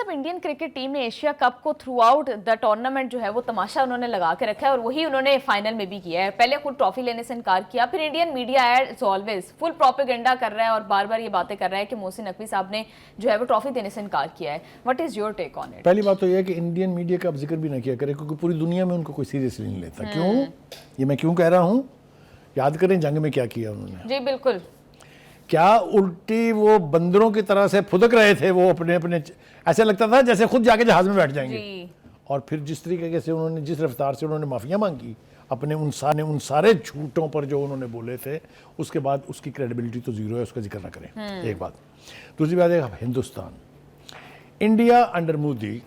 साहब, Indian cricket team ने Asia cup को थ्रू आउट द टूर्नामेंट जो है वो तमाशा उन्होंने लगा के रखा है और वही उन्होंने फाइनल में भी किया है। पहले खुद ट्रॉफी लेने से इनकार किया, फिर Indian media as always full propaganda कर रहा है और बार बार ये बातें कर रहा है कि मोहसिन नकवी साहब ने जो है वो ट्रॉफी देने से इनकार किया है। What is your take on it? पहली बात तो यह है कि इंडियन मीडिया का अब जिक्र भी ना किया करे, क्योंकि पूरी दुनिया में उनको कोई सीरियसली नहीं लेता। क्यों? ये मैं क्यों कह रहा हूँ, याद करें जंग में क्या किया उन्होंने। जी बिल्कुल। क्या उल्टी वो बंदरों की तरह से फुदक रहे थे वो अपने अपने, ऐसे लगता था जैसे खुद जाके जहाज में बैठ जाएंगे। और फिर जिस तरीके से उन्होंने, जिस रफ्तार से उन्होंने माफियां मांगी अपने उन सारे झूठों पर जो उन्होंने बोले थे, उसके बाद उसकी क्रेडिबिलिटी तो जीरो है, उसका जिक्र ना करें। एक बात। दूसरी बात है Hindustan, India under Modi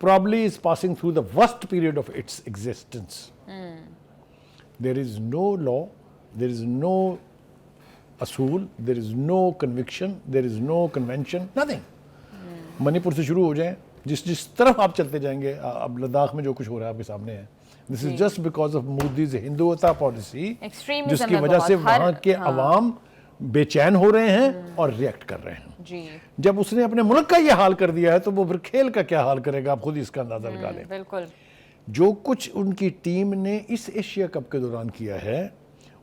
probably is passing through the worst period of its existence. There is no law, there is no असूल, there is no conviction, there is no convention, nothing. Manipur से शुरू हो जाएं, जिस तरफ आप चलते जाएंगे, अब लद्दाख में जो कुछ हो रहा है आपके सामने है, this is just because of Modi's Hindutva policy, जिसकी वजह से वहाँ के अवाम बेचैन हो रहे हैं और रिएक्ट कर रहे हैं। जी। जब उसने अपने मुल्क का ये हाल कर दिया है तो वो फिर खेल का क्या हाल करेगा, आप खुद इसका अंदाजा लगा लें। बिल्कुल। जो कुछ उनकी टीम ने इस एशिया कप के दौरान किया है,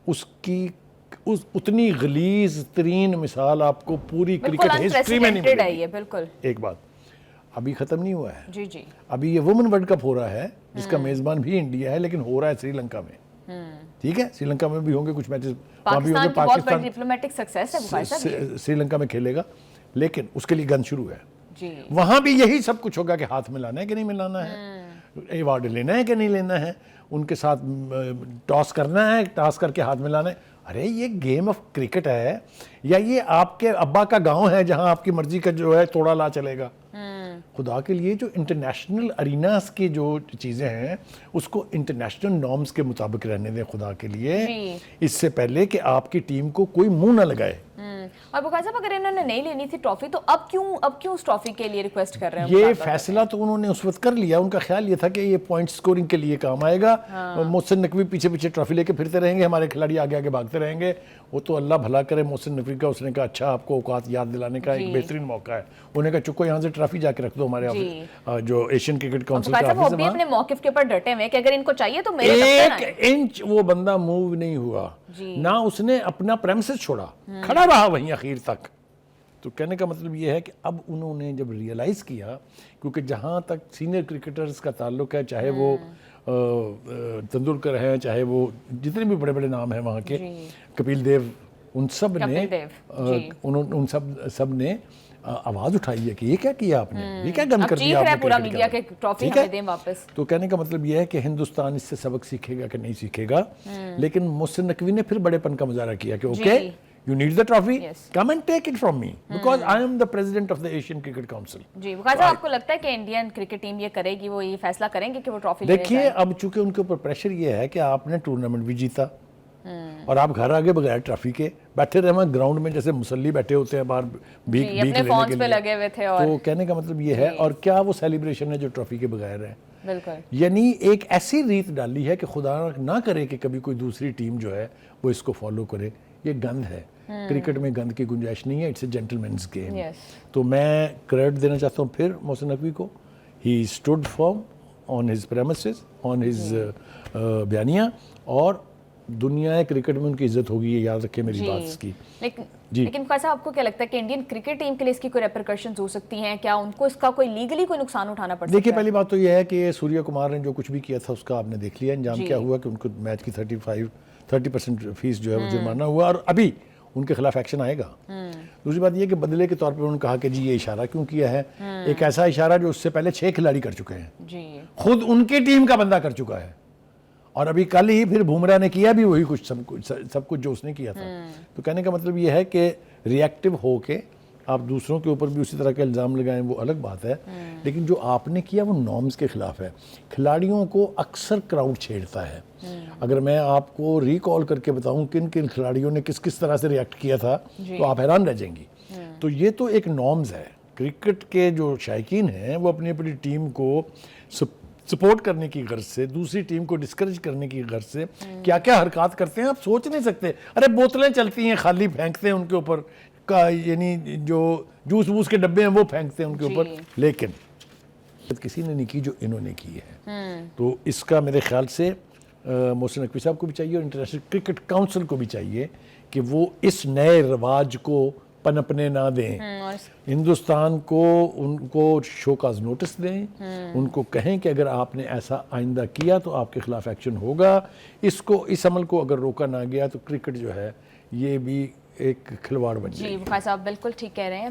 उसकी उतनी गलीज तरीन मिसाल आपको पूरी क्रिकेट हिस्ट्री में नहीं मिलेगी। बिल्कुल। एक बात, अभी खत्म नहीं हुआ है। जी जी। अभी ये वुमेन वर्ल्ड कप हो रहा है, जिसका मेजबान भी इंडिया है, लेकिन हो रहा है श्रीलंका में। ठीक है, श्रीलंका में भी होंगे कुछ मैचेस, वहां भी होंगे। पाकिस्तान डिप्लोमेटिक सक्सेस है, श्रीलंका में खेलेगा, लेकिन उसके लिए गन शुरू है जी। वहां भी यही सब कुछ होगा कि हाथ मिलाना है कि नहीं मिलाना है, अवार्ड लेना है कि नहीं लेना है, उनके साथ टॉस करना है, टॉस करके हाथ मिलाना है। अरे ये गेम ऑफ क्रिकेट है या ये आपके अब्बा का गांव है जहां आपकी मर्जी का जो है तोड़ा ला चलेगा? खुदा के लिए जो इंटरनेशनल अरीनास की जो चीज़ें हैं उसको इंटरनेशनल नॉर्म्स के मुताबिक रहने दें खुदा के लिए, इससे पहले कि आपकी टीम को कोई मुंह ना लगाए। और बुखार साहब, अगर इन्होंने नहीं लेनी थी ट्रॉफी तो अब क्यों उस ट्रॉफी के लिए रिक्वेस्ट कर रहे हैं? ये फैसला तो उन्होंने उस वक्त कर लिया। उनका ख्याल ये था कि ये पॉइंट स्कोरिंग के लिए काम आएगा। मोहसिन नकवी पीछे पीछे ट्रॉफी लेके फिरते रहेंगे, हमारे खिलाड़ी आगे आगे भागते रहेंगे। वो तो अल्लाह भला करे मोहसिन नकवी का, उसने कहा अच्छा आपको औकात याद दिलाने का एक बेहतरीन मौका है। उन्होंने कहा चुको यहाँ से ट्रॉफी जाके रख दो हमारे जो एशियन क्रिकेट काउंसिल का ऑफिस है, अपने मौकिफ के ऊपर डटे हुए कि अगर इनको चाहिए तो मेरे एक इंच वो बंदा मूव नहीं हुआ, ना उसने अपना प्रेमिसेस छोड़ा, खड़ा रहा वहीं आखिर तक। तो कहने का मतलब ये है कि अब उन्होंने जब रियलाइज़ किया, क्योंकि जहाँ तक सीनियर क्रिकेटर्स का ताल्लुक है, चाहे वो तेंदुलकर हैं, चाहे वो जितने भी बड़े बड़े नाम हैं वहाँ के, कपिल देव, उन सब ने आवाज़ उठाई है कि ये क्या किया आपने, ये क्या गंद कर दिया आपने पूरा मीडिया के ट्रॉफी हमें दें वापस। तो कहने का मतलब ये है कि हिंदुस्तान इससे सबक सीखेगा कि नहीं सीखेगा। लेकिन मोहसिन नकवी ने फिर बड़ेपन का मुजाहरा किया कि okay, you need the trophy, come and take it from me because I am the president of the Asian Cricket Council. जी, बुखार साहब, आपको लगता है कि इंडियन क्रिकेट टीम ये करेगी, वो ये फैसला करेंगे कि वो ट्रॉफी लेने देखिए, अब चूंकि उनके ऊपर प्रेशर ये है कि आपने टूर्नामेंट भी जीता और आप घर आगे बगैर ट्रॉफी के बैठे रहे वहाँ ग्राउंड में, जैसे मुसल्ली बैठे होते हैं बाहर भीख लेने के लिए, लगे हुए थे। और तो कहने का मतलब ये है, और क्या वो सेलिब्रेशन है जो ट्रॉफी के बगैर है? बिल्कुल। यानी एक ऐसी रीत डाली है कि खुदा ना करे कि कभी कोई दूसरी टीम जो है वो इसको फॉलो करे। ये गंद है, क्रिकेट में गंद की गुंजाइश नहीं है, इट्स ए जेंटलमैन्स गेम। तो मैं क्रेडिट देना चाहता हूँ फिर मोहसिन नकवी को, he stood firm on his premises, on his बयानिया, और दुनिया क्रिकेट में उनकी इज्जत होगी, ये याद रखें मेरी बात की। लेकिन कैसा आपको क्या लगता है कि इंडियन क्रिकेट टीम के लिए इसकी कोई रेपरकशंस हो सकती हैं? क्या उनको इसका कोई लीगली कोई नुकसान उठाना पड़ सकता है? देखिए, पहली बात तो ये है कि सूर्य कुमार ने जो कुछ भी किया था उसका आपने देख लिया अंजाम क्या हुआ, कि उनको मैच की 30% फीस जो है वो जुर्माना हुआ, और अभी उनके खिलाफ एक्शन आएगा। दूसरी बात यह कि बदले के तौर पर उन्होंने कहा कि जी ये इशारा क्यों किया है, एक ऐसा इशारा जो उससे पहले 6 खिलाड़ी कर चुके हैं, खुद उनकी टीम का बंदा कर चुका है, और अभी कल ही फिर बुमराह ने किया भी वही कुछ, सब कुछ जो उसने किया था। तो कहने का मतलब ये है कि रिएक्टिव हो के आप दूसरों के ऊपर भी उसी तरह के इल्ज़ाम लगाएं, वो अलग बात है, लेकिन जो आपने किया वो नॉर्म्स के खिलाफ है। खिलाड़ियों को अक्सर क्राउड छेड़ता है। अगर मैं आपको रिकॉल करके बताऊं किन किन खिलाड़ियों ने किस किस तरह से रिएक्ट किया था तो आप हैरान रह जाएंगी। तो ये तो एक नॉर्म्स है। क्रिकेट के जो शायकीन हैं वो अपनी अपनी टीम को सपोर्ट करने की गर्ज से, दूसरी टीम को डिस्करेज करने की गर्ज से क्या क्या हरकत करते हैं आप सोच नहीं सकते। अरे बोतलें चलती हैं, खाली फेंकते हैं उनके ऊपर, का यानी जो जूस वूस के डब्बे हैं वो फेंकते हैं उनके जी। ऊपर, लेकिन किसी ने नहीं की जो इन्होंने की है। तो इसका मेरे ख्याल से मोहसिन नकवी साहब को भी चाहिए और इंटरनेशनल क्रिकेट काउंसिल को भी चाहिए कि वो इस नए रिवाज को पनपने ना दें। और हिंदुस्तान को उनको शोकाज नोटिस दें, उनको कहें कि अगर आपने ऐसा आइंदा किया तो आपके खिलाफ एक्शन होगा। इस अमल को अगर रोका ना गया तो क्रिकेट जो है ये भी एक खिलवाड़ बन जाएगी। जी बुखारी साहब बिल्कुल ठीक कह रहे हैं।